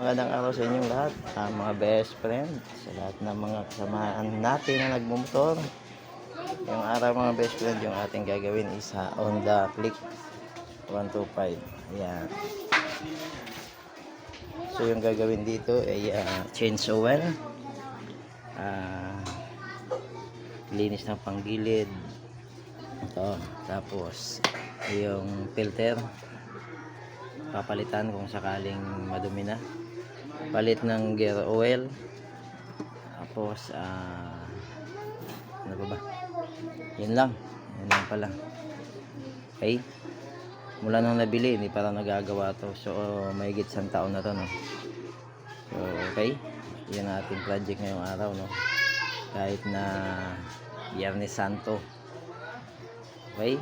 Magandang araw sa inyong lahat, mga best friend, sa lahat ng mga kasamahan natin na nagmumotor. Yung araw mga best friend, yung ating gagawin is Honda Click 125. Ayan. So yung gagawin dito ay change oil, linis ng panggilid, ito, tapos yung filter papalitan kung sakaling madumi na, palit ng gear oil, tapos ano ba, yun lang pala. Okay, mula nang nabili hindi pa lang nagagawa to, so mahigit 1 taon na to, no? So okay, yun ang ating project ngayong araw, no? Kahit na Biyernes Santo. Okay,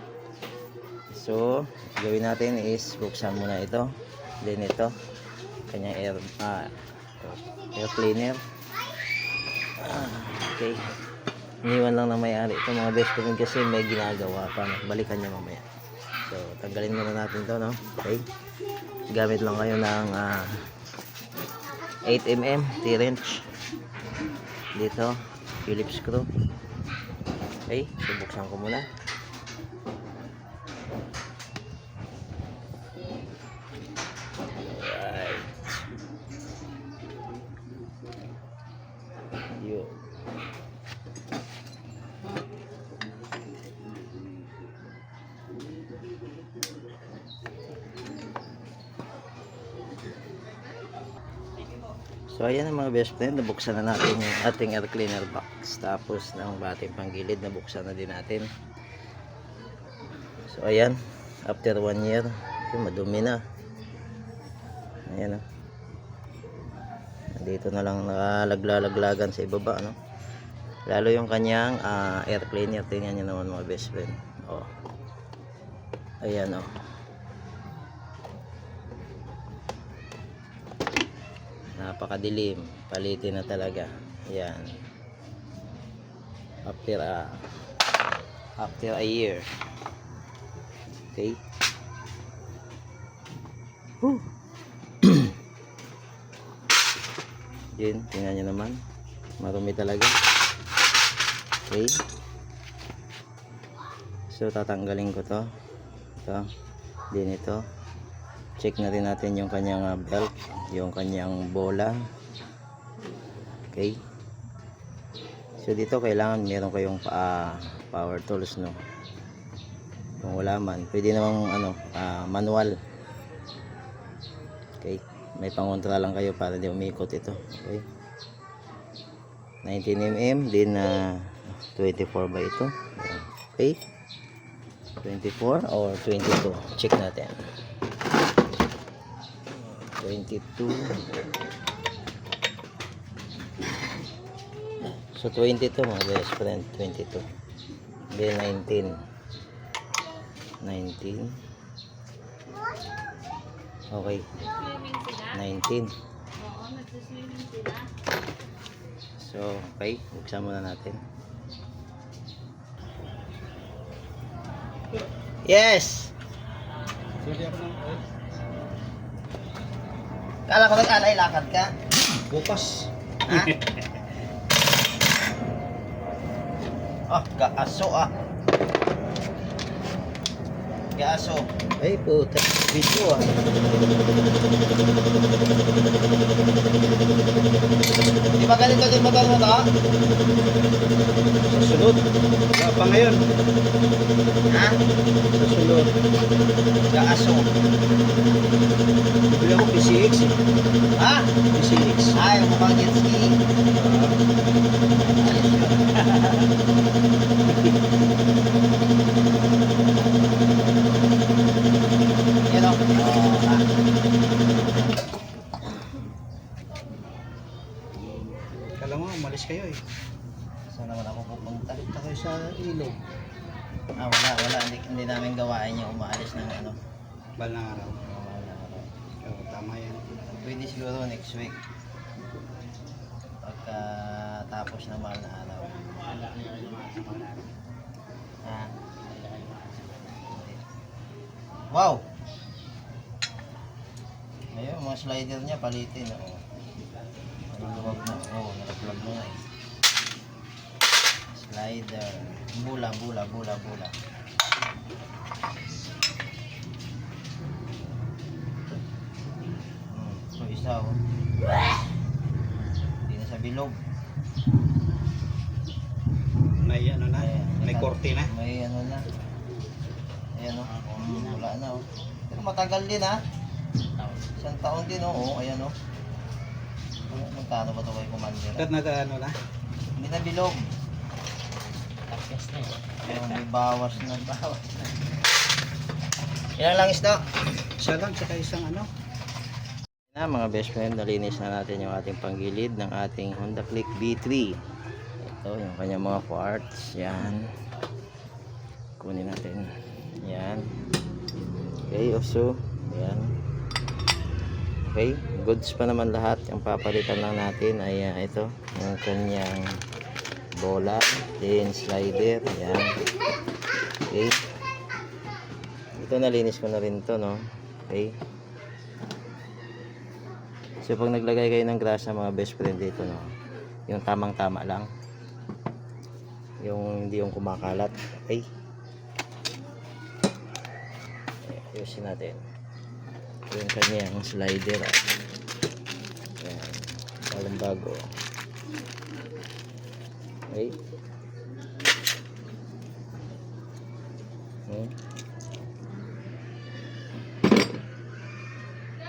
so gawin natin is buksan muna ito, then ito kanyang air cleaner. Okay, iniwan lang ng may-ari ito mga best friend kasi may ginagawa pa, no? Balikan niya mamaya. So tanggalin muna natin to, no? Okay, gamit lang kayo ng 8mm T-wrench dito, Phillips screw. Okay, so buksan ko muna. Yun. So ayan ang mga best friend, nabuksan na natin yung ating air cleaner box, tapos ng ating panggilid nabuksan na din natin. So ayan, after 1 year, madumi na. Ayan, dito na lang nakalaglalaglagan sa ibaba, no? Lalo yung kanyang air cleaner, tingnan nyo naman mga best friend. Oh, ayan, oh. Napakadilim, palitin na talaga. Ayan, after a year. Okay. Yun, tingnan nyo naman, marumi talaga. Okay, so tatanggalin ko to, ito, din ito. Check na rin natin yung kanyang belt, yung kanyang bola. Okay, so dito kailangan meron kayong power tools, no? Kung wala man, pwede namang manual. Okay, may pangontra lang kayo para di umikot ito. Okay, 19mm din 24 ba ito? Okay, 24 or 22, check natin. 22. So 22 mga best friend, 22. Then 19. Okay, 19. So okay, buksan muna natin. Yes. Kala ko nag-alay lakad ka. Bukas. Ha? Gaaso Gaaso. Ay puta, video Di ba ganito din motor mo to? Sa sunod. Wala pa ngayon. Ha? Sa sunod. Gaaso. Bili ako PCX eh. Ha? PCX. Ay, mukhang jet ski. Ayos yun. Yan o. Kala mo, umalis kayo eh. Saan naman ako pupunta? Punta kayo sa ilog. Wala. Hindi namin gawain yung umaalis ng ano. Balang araw. Oo, tama yan. Pwede siguro next week. Pagka tapos na mahal na araw. Wow! Ayun, mga slider niya, palitin. Oo. Naluluwag na. Oo, nakaplug na nga eh. Slider. Bula. So, isa oh. Hindi na sa bilog. May ano na, Ayan, may korte na. May ano na. Ayan o. Wala na o. Pero matagal din ha. Isang taon din o. Oh. Ayan o. Magkano ba ito kay Commander? Kat naka ano na. Hindi na bilog. Tapos na yun. Ayan, may bawas na. Ilan lang isda? Isa lang, saka isang ano. Na mga best friend, nalinis na natin yung ating panggilid ng ating Honda Click V3. Ito yung kanyang mga parts. Yan. Kunin natin. Yan. Okay, also. Yan. Okay, goods pa naman lahat. Yung papalitan lang natin ay ito. Yung kanyang bola. Then slider. Yan. Okay. Ito nalinis ko na rin to, no? Okay. So pag naglagay kayo ng grasa mga best friend dito, no? Yung tamang tama lang. Yung hindi yung kumakalat. Okay. Ayusin natin. Yung kanyang slider. Ayan. Walang bago. Okay.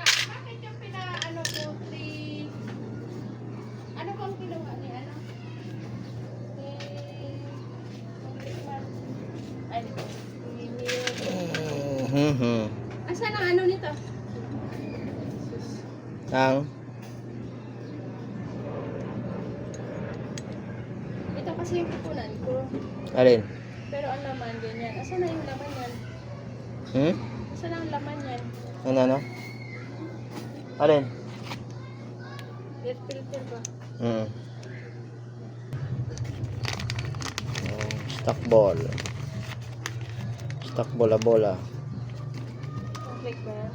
Bakit yung pinaano ko, ano bang kinuha ni ano? Ay, dito. Asan ang ano nito? Ang Ito kasi yung kukunan ko. alin? Pero ang laman ganyan. Asan na yung laman yan? Asan na ang laman yan? Ano? Alin? Air filter ba? Stock ball. Stock bola. Complete ba yan?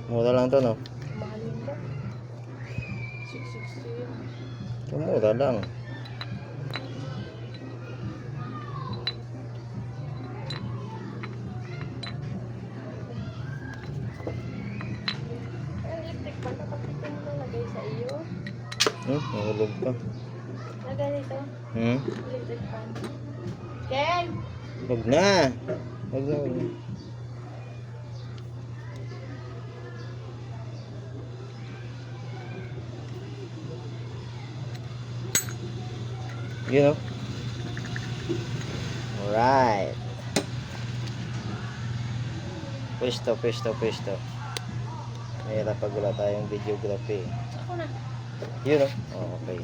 Mura lang to, no? Mahal yun ba? 660 yun. Mura lang. Ang electric fan, kapag ito mo lagay sa iyo. Nahulog pa. Lagay dito. Electric fan. Ken! Huwag na. Huwag na. You know? Alright. Pwesto. Mahirap pag wala tayong videography. Ako na. You know? Oh, okay.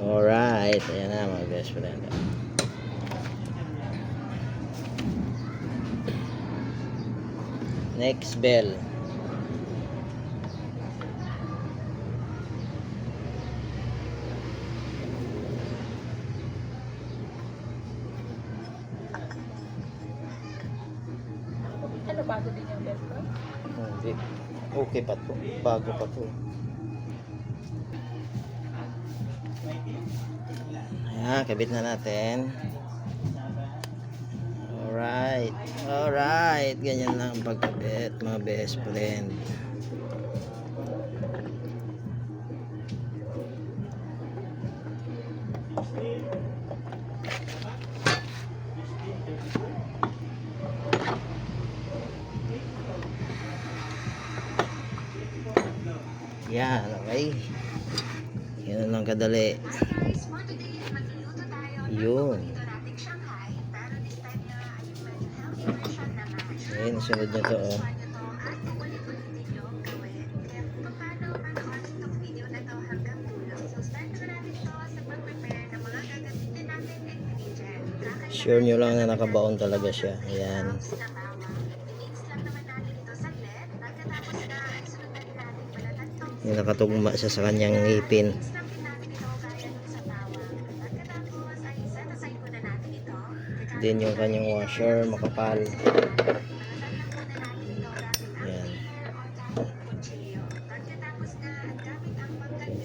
Alright. Ayan na mga best friend. Next bell. Ano bago din yung belt ko? Hindi. Okay pa to. Bago pa to. Ayan, kabit na natin. Alright. Ganyan lang ang pagkabit, mga best friend. Yan, okay. Yan lang kadali. Yun. Ayun, sunod na to, oh. Sure nyo lang na nakabaon talaga siya. Ayan. Yung nakatugma siya sa kanyang ngipin. din yung kanyang washer, makapal. Yan.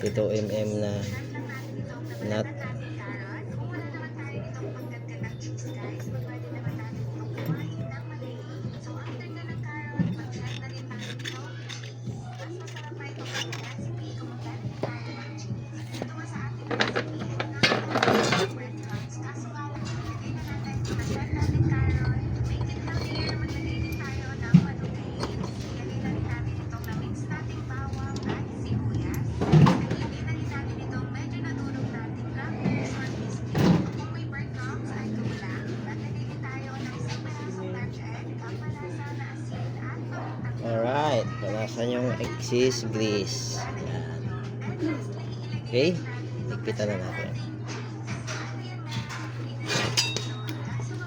22 mm na nut. Alright, panasan yung excess grease. Yan. Okay, higpitan na natin.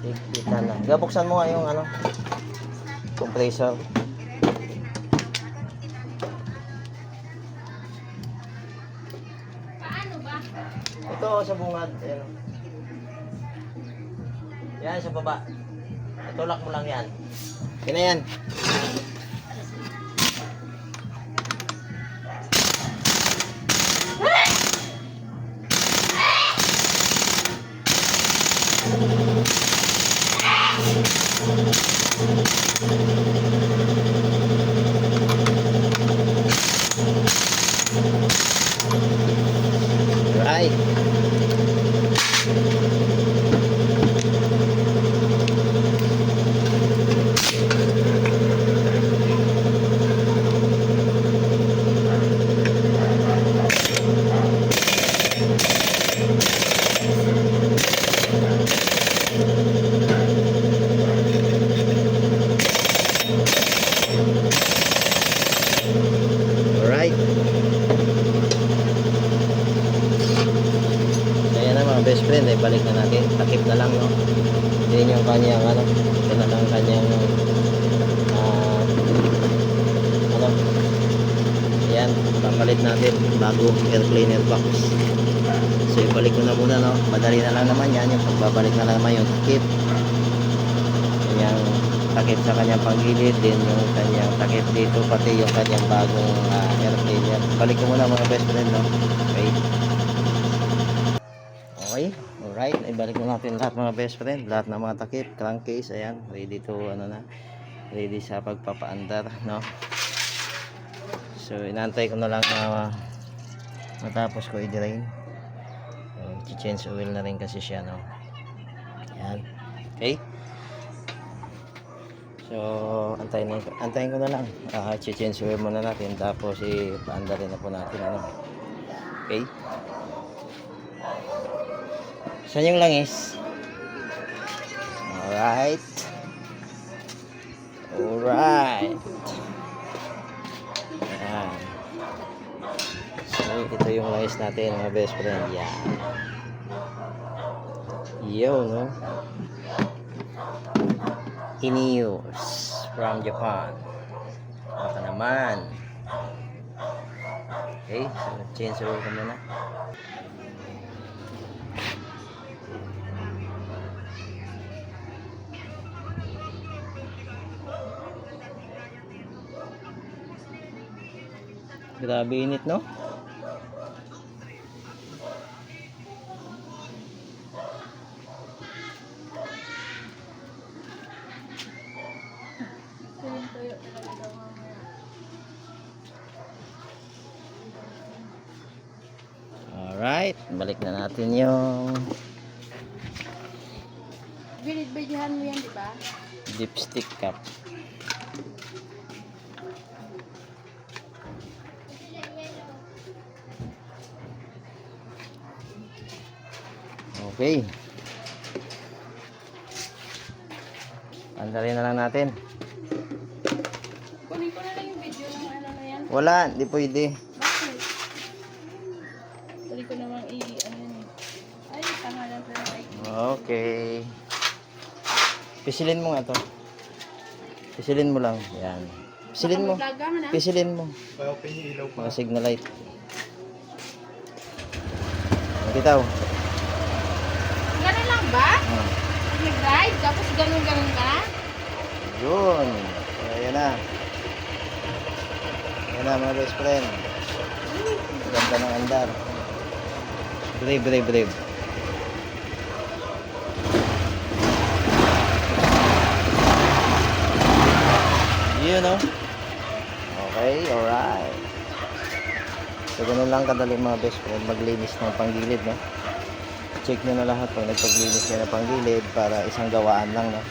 Higpitan na. Gabuksan mo nga yung ano, compressor. Paano ba? Ito sa bungad. Ayan. Yan sa baba. Itulak mo lang yan. Yan na yan. Right. Alright. Ayan na mga best friend, balik na natin. Takip na lang, no? Yan yung kanyang, ano, ito na lang kanyang, ano, ayan, papalit natin bago air cleaner box. So, ibalik ko na muna, no? Madali na lang naman yan, yung pagbabalik na lang naman yung takip. Kanyang takip sa kanyang panggilid, din yung kanyang takip dito, pati yung kanyang bagong air cleaner. Balik ko muna mga best friend, no? Okay. Okay, alright, ibalik mo natin lahat mga best friend, lahat ng mga takip, crankcase, ayan, ready to, ano na, ready sa pagpapaandar, no? So, inantay ko na lang na matapos ko i-drain. So, change oil na rin kasi siya, no? Ayan, okay. So, antayin ko na lang, change oil muna natin, tapos ipaandarin na po natin, ano? Okay. Saan yung langis? Alright. Alright. Ayan. So, ito yung langis natin mga best friend. Yan. Yo, no? Ineos from Japan. Baka naman. Okay, so change oil ko muna. Grabe init, no? Tuyo talaga daw mamaya. Alright, balik na natin yung Binidbidyahan mo yan, di ba? dipstick cup. Okay. Andarin na lang natin. Kunin ko na lang yung video ng ano na yan. Wala, hindi pwede. Bakit? Kunin ko namang ano yun. Ay, tama lang sa mic. Okay. Pisilin mo nga to. Pisilin mo lang. Yan. Pisilin mo. Baka maglaga mo na. Pisilin mo. Pa-open yung ilaw pa. Mga signal light. Bitaw. Ganun lang ba? Ah. Nag-drive? Tapos ganun-ganun ka? Yun. So, ayan na. Ayan na mga best friend. Ganda ng andar. Brave, brave, brave. Yun, no? Okay, alright. So, ganun lang kadali mga best friend maglinis ng panggilid, no? Check nyo na lahat pag nagpaglinis kayo ng panggilid para isang gawaan lang, no?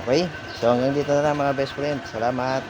Okay? So, hanggang dito na lang mga best friend. Salamat.